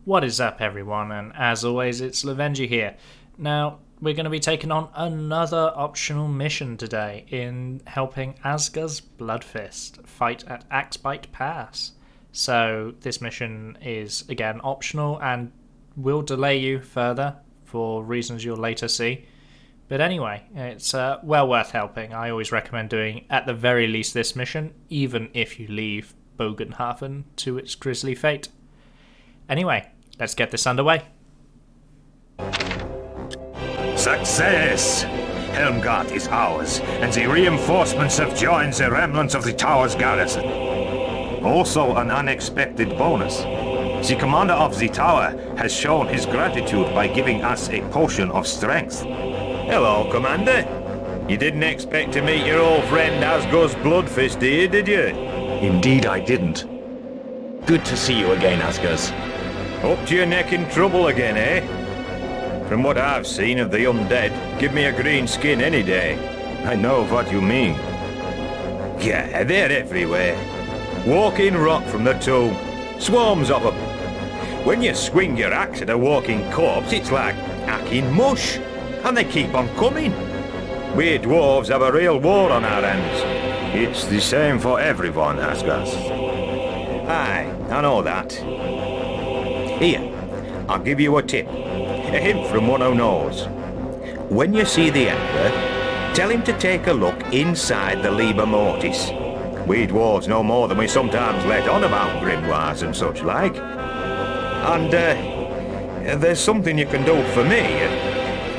What is up, everyone, and as always it's Lovenji here. Now, we're going to be taking on another optional mission today in helping Asga's Bloodfist fight at Axebite Pass. So this mission is again optional and will delay you further for reasons you'll later see. But anyway, it's well worth helping. I always recommend doing at the very least this mission, even if you leave Bogenhafen to its grisly fate. Anyway, let's get this underway. Success! Helmgart is ours, and the reinforcements have joined the remnants of the tower's garrison. Also an unexpected bonus. The commander of the tower has shown his gratitude by giving us a potion of strength. Hello, Commander. You didn't expect to meet your old friend Asga's Bloodfist here, did you? Indeed I didn't. Good to see you again, Asgas. Up to your neck in trouble again, eh? From what I've seen of the undead, give me a green skin any day. I know what you mean. Yeah, they're everywhere. Walking rot from the tomb. Swarms of them. When you swing your axe at a walking corpse, it's like hacking mush. And they keep on coming. We dwarves have a real war on our hands. It's the same for everyone, Asgas. Aye, I know that. Here, I'll give you a tip. A hint from one who knows. When you see the Emperor, tell him to take a look inside the Liber Mortis. We dwarves know more than we sometimes let on about grimoires and such like. And there's something you can do for me,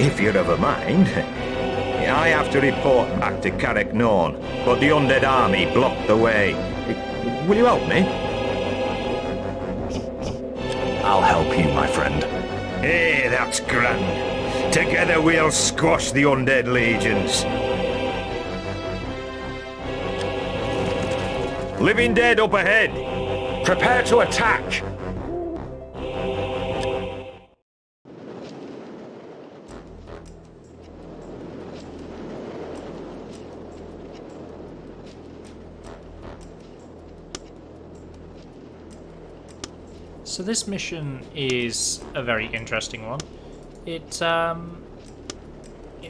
if you're of a mind. I have to report back to Carrick Norn, but the undead army blocked the way. Will you help me? I'll help you, my friend. Hey, that's grand. Together we'll squash the undead legions. Living dead up ahead. Prepare to attack! So this mission is a very interesting one. It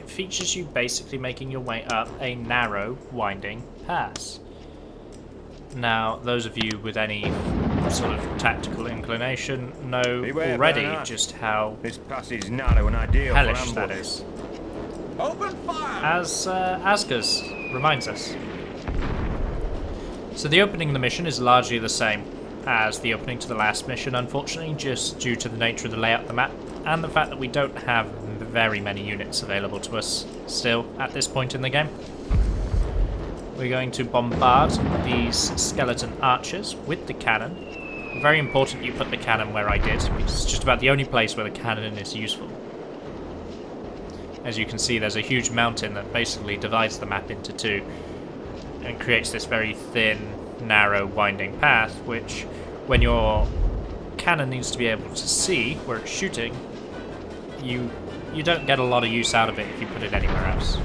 features you basically making your way up a narrow, winding pass. Now, those of you with any sort of tactical inclination know Beware, already Bernard. just how This pass is narrow and ideal hellish for that ambush. is. Open fire! As Asgas reminds us. So the opening of the mission is largely the same as the opening to the last mission, unfortunately, just due to the nature of the layout of the map and the fact that we don't have very many units available to us still at this point in the game. We're going to bombard these skeleton archers with the cannon. Very important you put the cannon where I did, because it's just about the only place where the cannon is useful. As you can see, there's a huge mountain that basically divides the map into two and creates this very thin, narrow, winding path, which, when your cannon needs to be able to see where it's shooting, you don't get a lot of use out of it if you put it anywhere else.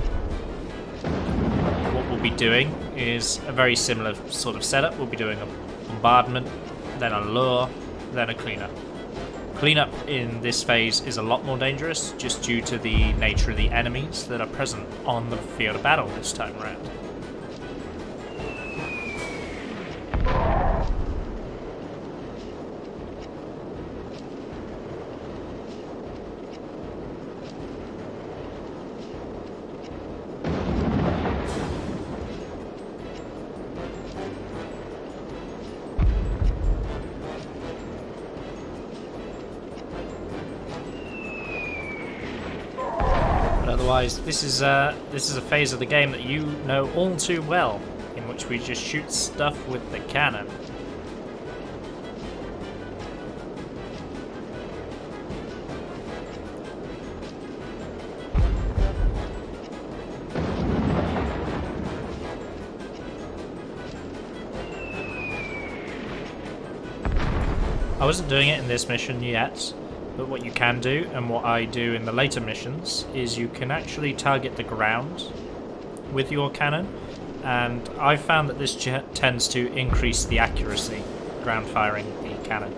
What we'll be doing is a very similar sort of setup. We'll be doing a bombardment, then a lure, then a cleanup. Cleanup in this phase is a lot more dangerous, just due to the nature of the enemies that are present on the field of battle this time around. Otherwise, this is a phase of the game that you know all too well, in which we just shoot stuff with the cannon. I wasn't doing it in this mission yet, but what you can do, and what I do in the later missions, is you can actually target the ground with your cannon, and I've found that this tends to increase the accuracy ground firing the cannon.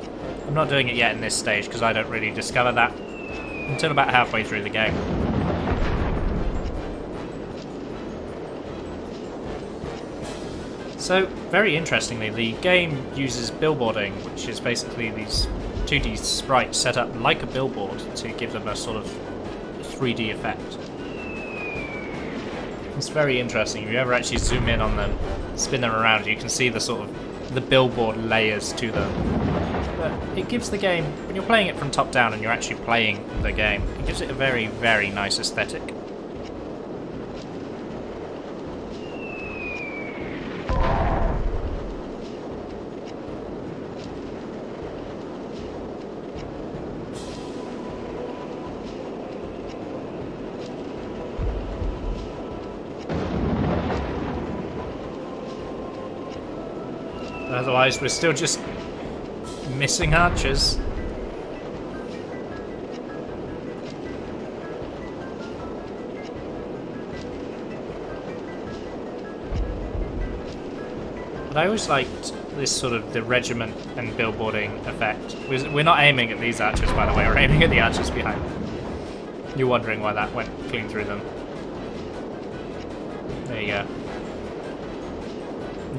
I'm not doing it yet in this stage because I don't really discover that until about halfway through the game. So, very interestingly, the game uses billboarding, which is basically these 2D sprites set up like a billboard to give them a sort of 3D effect. It's very interesting. If you ever actually zoom in on them, spin them around, you can see the sort of the billboard layers to them. But it gives the game, when you're playing it from top down and you're actually playing the game, it gives it a very, very nice aesthetic. Otherwise, we're still just missing archers. But I always liked this sort of the regiment and billboarding effect. We're not aiming at these archers, by the way. We're aiming at the archers behind them. You're wondering why that went clean through them. There you go.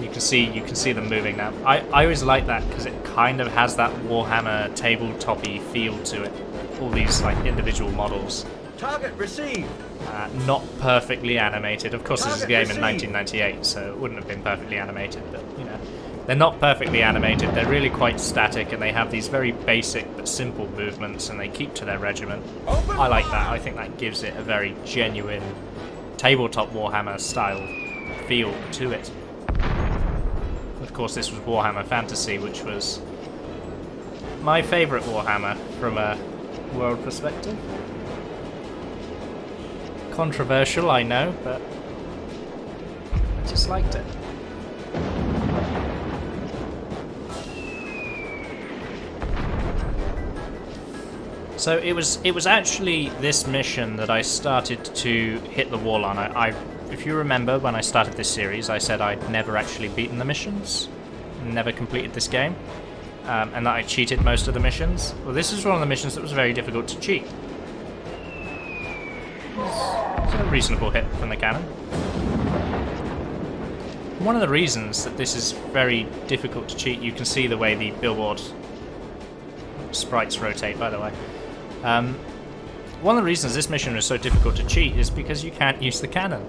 You can see them moving now. I always like that because it kind of has that Warhammer tabletop-y feel to it. All these like individual models. Target received. Not perfectly animated. Of course, this is a game in 1998, so it wouldn't have been perfectly animated. But you know, they're not perfectly animated. They're really quite static, and they have these very basic but simple movements, and they keep to their regiment. I like that. I think that gives it a very genuine tabletop Warhammer style feel to it. Of course, this was Warhammer Fantasy, which was my favourite Warhammer from a world perspective. Controversial, I know, but I just liked it. So it was actually this mission that I started to hit the wall on. If you remember, when I started this series, I said I'd never actually beaten the missions, never completed this game, and that I cheated most of the missions. Well, this is one of the missions that was very difficult to cheat. It's a reasonable hit from the cannon. One of the reasons that this is very difficult to cheat, you can see the way the billboard sprites rotate, by the way. One of the reasons this mission was so difficult to cheat is because you can't use the cannon.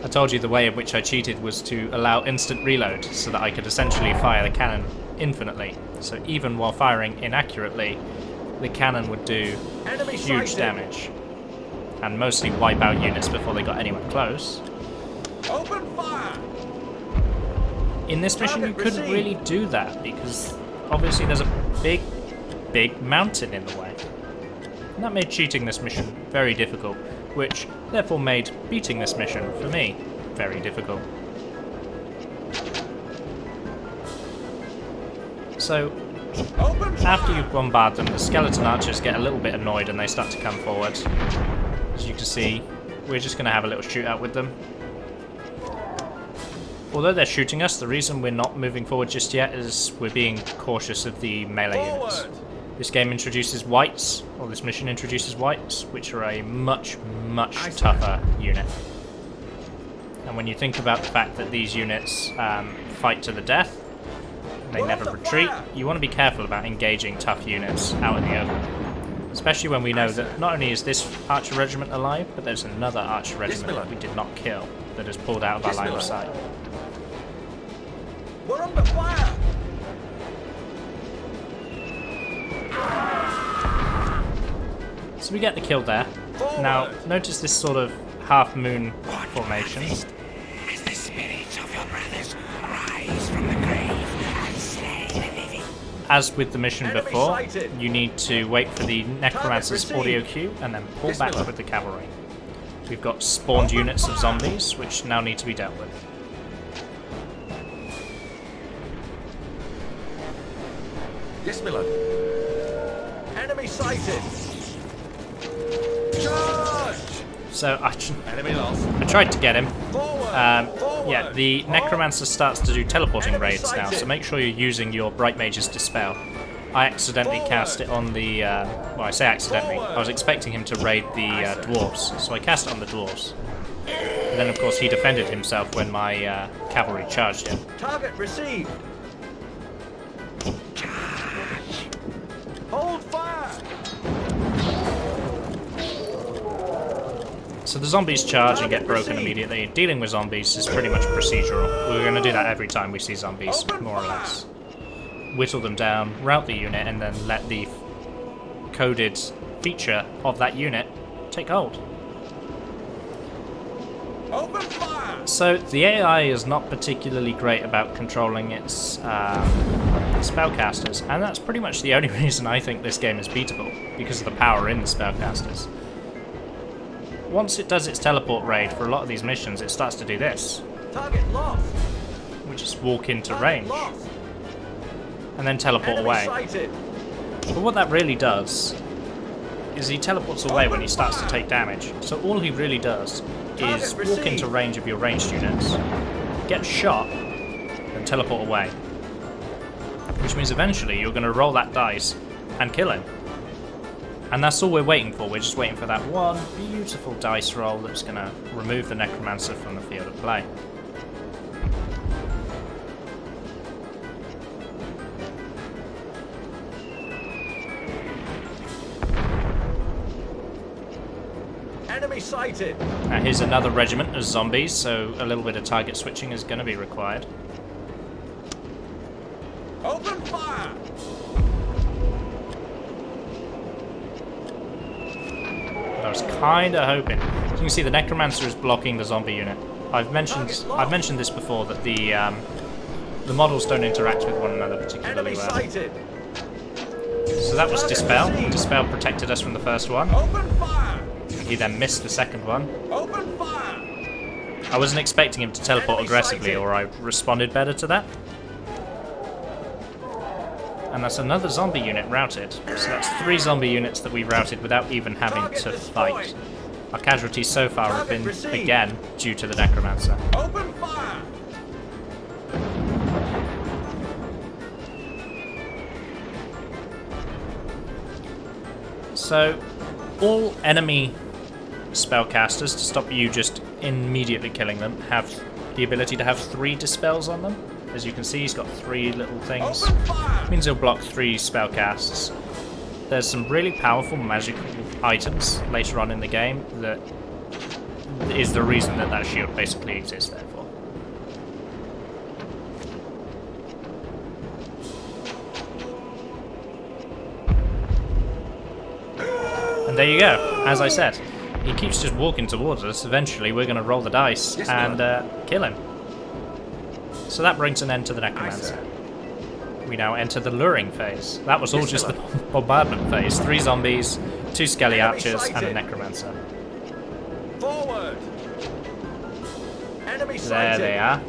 I told you the way in which I cheated was to allow instant reload so that I could essentially fire the cannon infinitely. So even while firing inaccurately, the cannon would do huge damage and mostly wipe out units before they got anywhere close. Open fire! In this mission you couldn't really do that because obviously there's a big mountain in the way. And that made cheating this mission very difficult, which therefore made beating this mission, for me, very difficult. So, after you bombard them, the skeleton archers get a little bit annoyed and they start to come forward. As you can see, we're just going to have a little shootout with them. Although they're shooting us, the reason we're not moving forward just yet is we're being cautious of the melee units. This game introduces Wights, or this mission introduces Wights, which are a much tougher unit. And when you think about the fact that these units fight to the death, they never retreat, you want to be careful about engaging tough units out in the open. Especially when we know that not only is this archer regiment alive, but there's another archer regiment that we did not kill, that has pulled out of our line of sight. We're under fire! So we get the kill there. Now, notice this sort of half-moon formation. As the spirits of your brothers rise from the grave and slay the living. As with the mission before, you need to wait for the Necromancer's audio cue and then pull back with the cavalry. We've got spawned units of zombies, which now need to be dealt with. Yes, my lord. Enemy sighted! Charge! So I tried to get him. Yeah, the Necromancer starts to do teleporting raids now, so make sure you're using your Bright Mage's Dispel. I accidentally cast it on the... well, I say accidentally. I was expecting him to raid the dwarves, so I cast it on the dwarves. And then, of course, he defended himself when my cavalry charged him. Target received. Charge. Hold fire. So the zombies charge and get broken immediately. Dealing with zombies is pretty much procedural. We're going to do that every time we see zombies, more or less. Whittle them down, route the unit, and then let the coded feature of that unit take hold. Open fire. So the AI is not particularly great about controlling its spellcasters, and that's pretty much the only reason I think this game is beatable, because of the power in the spellcasters. Once it does its teleport raid for a lot of these missions, it starts to do this. Target lost. We just walk into range Lost. and then teleport Enemy away. sighted. But what that really does is he teleports away when he starts to take damage. So all he really does is walk into range of your ranged units, get shot, and teleport away. Which means eventually you're going to roll that dice and kill him. And that's all we're waiting for. We're just waiting for that one beautiful dice roll that's going to remove the Necromancer from the field of play. Enemy sighted. Now here's another regiment of zombies, so a little bit of target switching is going to be required. Open fire. But I was kind of hoping. As you can see, the Necromancer is blocking the zombie unit. I've mentioned this before, that the models don't interact with one another particularly well. Sighted. So that was Dispel. Dispel protected us from the first one. Open fire. He then missed the second one. Open fire. I wasn't expecting him to teleport aggressively, or I responded better to that. And that's another zombie unit routed. So that's 3 zombie units that we routed without even having to fight. Our casualties so far have been, again, due to the Necromancer. Open fire. So, all enemy spellcasters, to stop you just immediately killing them, have the ability to have 3 dispels on them. As you can see, he's got 3 little things. It means he'll block 3 spellcasts. There's some really powerful magical items later on in the game that is the reason that that shield basically exists, therefore. And there you go. As I said, he keeps just walking towards us. Eventually, we're going to roll the dice and kill him. So that brings an end to the Necromancer. We now enter the luring phase. That was all just the bombardment phase. 3 zombies, 2 skelly archers, and a Necromancer. Forward. Enemy There they are.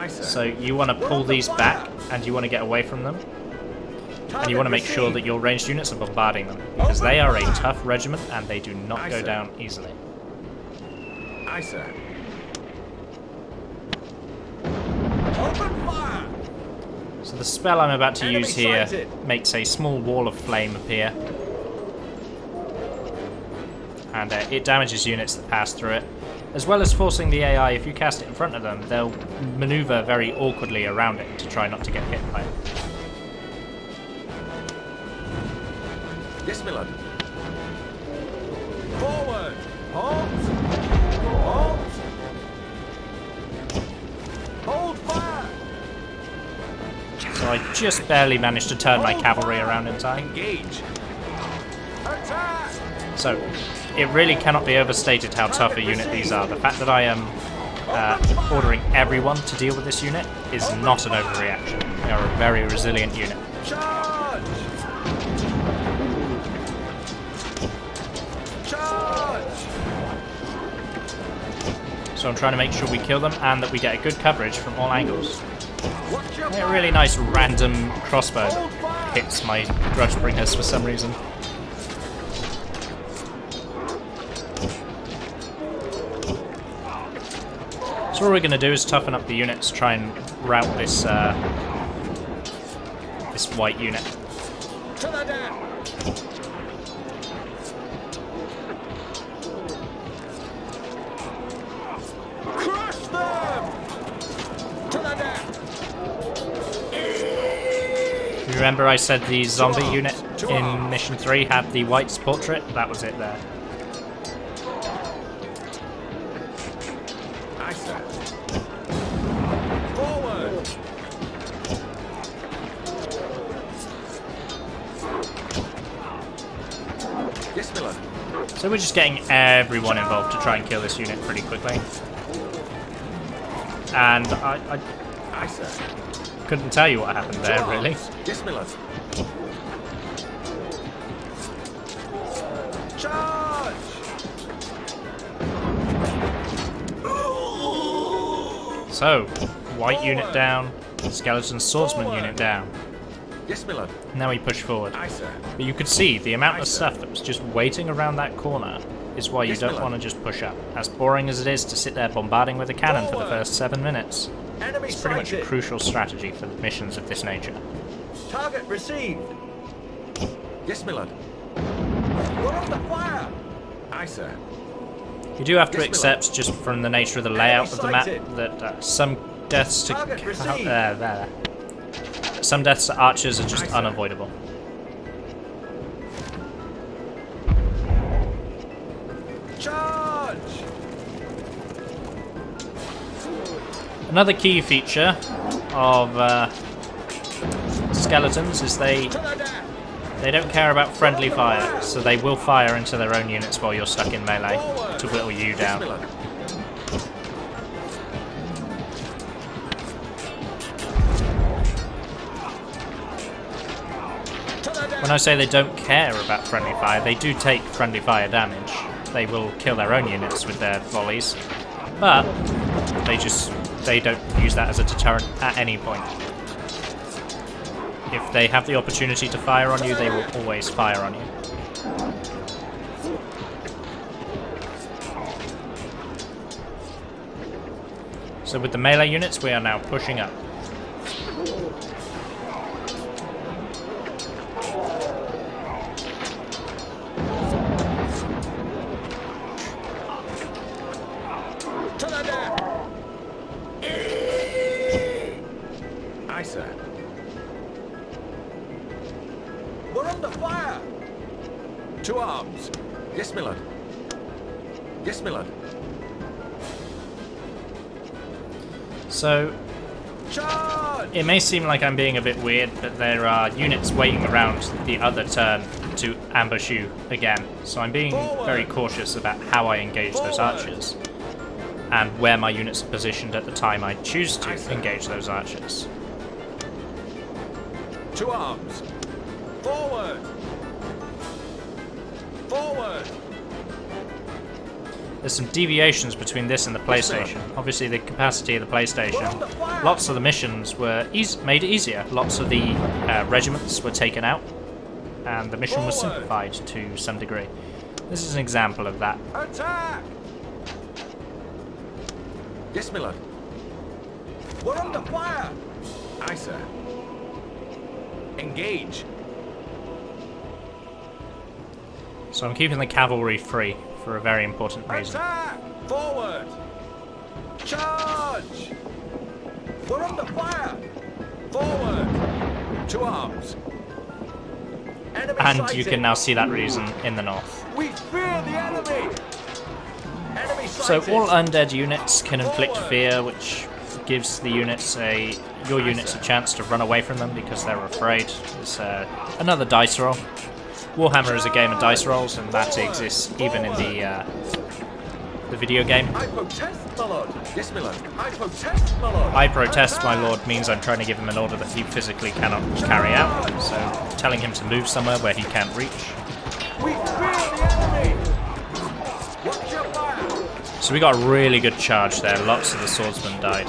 So you want to pull these back, and you want to get away from them. And you want to make sure that your ranged units are bombarding them, because they are a tough regiment, and they do not go down easily. Aye, sir. Open fire. So the spell I'm about to use here makes a small wall of flame appear. And it damages units that pass through it. As well as forcing the AI, if you cast it in front of them, they'll maneuver very awkwardly around it to try not to get hit by it. Yes, my lord. Forward. Halt. Halt. Hold fire. So I just barely managed to turn my cavalry around in time. Engage. Attack. So it really cannot be overstated how tough a unit these are. The fact that I am ordering everyone to deal with this unit is not an overreaction. They are a very resilient unit. Charge. Charge. So I'm trying to make sure we kill them and that we get a good coverage from all angles. Watch your A really nice random crossbow that hits my Grudgebringers for some reason. So what we're going to do is toughen up the units, try and route this this white unit. To the death! Crush them! To the death! Remember I said the zombie unit in Mission 3 had the Wights portrait? That was it there. Aye, sir. Forward! Yes, Miller. So we're just getting everyone involved to try and kill this unit pretty quickly. And I Aye, sir. couldn't tell you what happened there, really. Yes, Miller. Charge! So, white unit down, skeleton swordsman unit down. Yes, Miller. Now we push forward. Aye, sir. But you could see the amount of Aye, sir. stuff that was just waiting around that corner is why you Yes, don't Miller. want to just push up. As boring as it is to sit there bombarding with a cannon for the first 7 minutes, Enemy it's pretty much a sighted. crucial strategy for missions of this nature. Target received. Yes, Miller. We're under fire. Aye, sir. You do have to Yes, accept, just from the nature of the layout of the map, sighted. that some deaths to Target received. some deaths to archers are just Aye, sir. unavoidable. Charge! Another key feature of skeletons is they To the death! don't care about friendly fire, so they will fire into their own units while you're stuck in melee to whittle you Yes, down. Miller. To the death! When I say they don't care about friendly fire, they do take friendly fire damage. They will kill their own units with their volleys, but they don't use that as a deterrent at any point. If they have the opportunity to fire on you, they will always fire on you. So with the melee units, we are now pushing up. To the death! Aye, sir. We're under fire! To arms. Yes, Miller. Yes, Miller. So Charge! it may seem like I'm being a bit weird, but there are units waiting around the other turn to ambush you again. So I'm being very cautious about how I engage those archers and where my units are positioned at the time I choose to engage those archers. To arms. Forward! Forward! There's some deviations between this and the PlayStation. Obviously the capacity of the PlayStation, lots of the missions were made easier. Lots of the regiments were taken out and the mission was simplified to some degree. This is an example of that. Attack! Yes, Miller. We're under fire! Aye, sir. Engage. So I'm keeping the cavalry free for a very important reason. Attack! Forward! Charge! We're under fire! Forward! To arms! Enemy And sighted. you can now see that reason in the north. We fear the enemy! Enemy So sighted. all undead units can inflict fear, which gives the units your units a chance to run away from them because they're afraid. It's another dice roll. Warhammer is a game of dice rolls, and that exists even in the video game. I protest, my lord. Yes, my lord. I protest, my lord. I protest, my lord, means I'm trying to give him an order that he physically cannot carry out. So telling him to move somewhere where he can't reach. We fear the enemy. Watch your fire. So we got a really good charge there. Lots of the swordsmen died.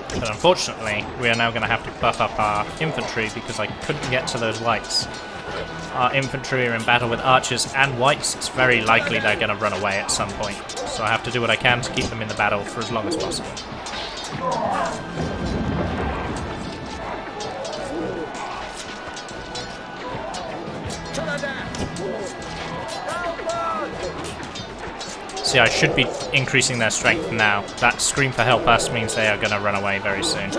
But unfortunately, we are now going to have to buff up our infantry because I couldn't get to those wights. Our infantry are in battle with archers and wights. It's very likely they're going to run away at some point. So I have to do what I can to keep them in the battle for as long as possible. See, I should be increasing their strength now. That scream for help us means they are going to run away very soon.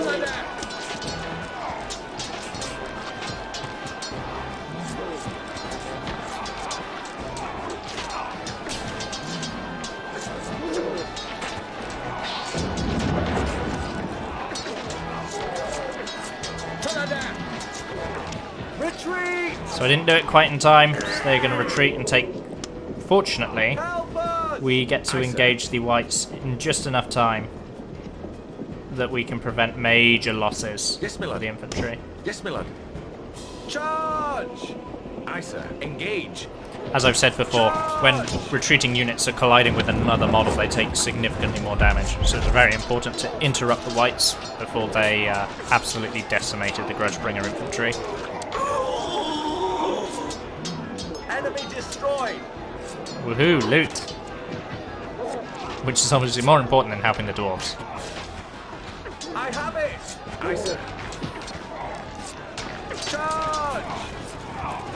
So I didn't do it quite in time, so they're going to retreat and take... Fortunately, we get to engage the Wights in just enough time that we can prevent major losses for the infantry. Yes, my lord. Charge! Aye, sir. Engage. As I've said before, when retreating units are colliding with another model, they take significantly more damage, so it's very important to interrupt the Wights before they absolutely decimated the Grudgebringer infantry. Enemy destroyed. Woohoo, loot! Which is obviously more important than helping the dwarves. I have it. Aye, sir. Charge!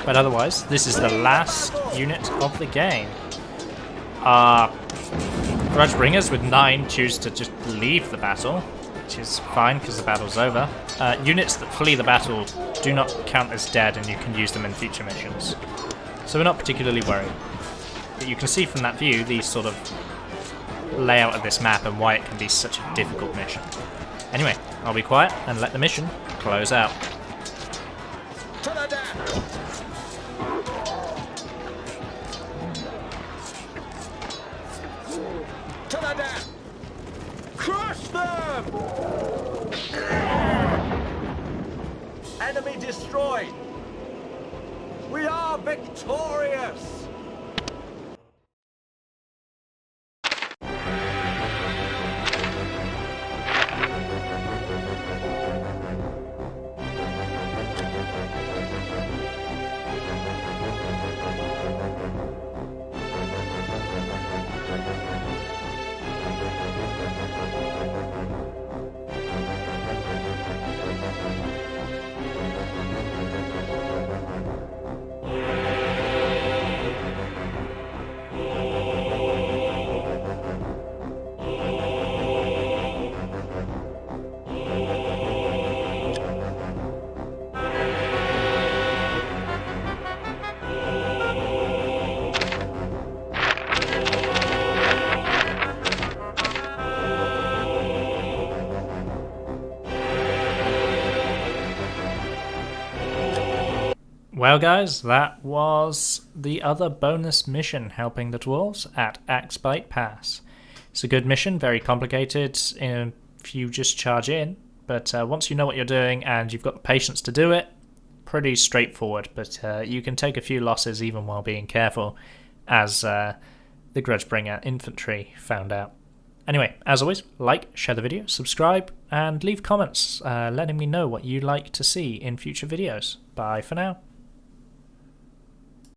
But otherwise, this is the last unit of the game. Our Grudgebringers with 9 choose to just leave the battle, which is fine because the battle's over. Units that flee the battle do not count as dead and you can use them in future missions. So we're not particularly worried. But you can see from that view the sort of layout of this map and why it can be such a difficult mission. Anyway, I'll be quiet and let the mission close out. Crush them! Enemy destroyed! We are victorious! Well guys, that was the other bonus mission helping the dwarves at Axebite Pass. It's a good mission, very complicated if you just charge in, but once you know what you're doing and you've got the patience to do it, pretty straightforward, but you can take a few losses even while being careful, as the Grudgebringer infantry found out. Anyway, as always, like, share the video, subscribe, and leave comments letting me know what you'd like to see in future videos. Bye for now.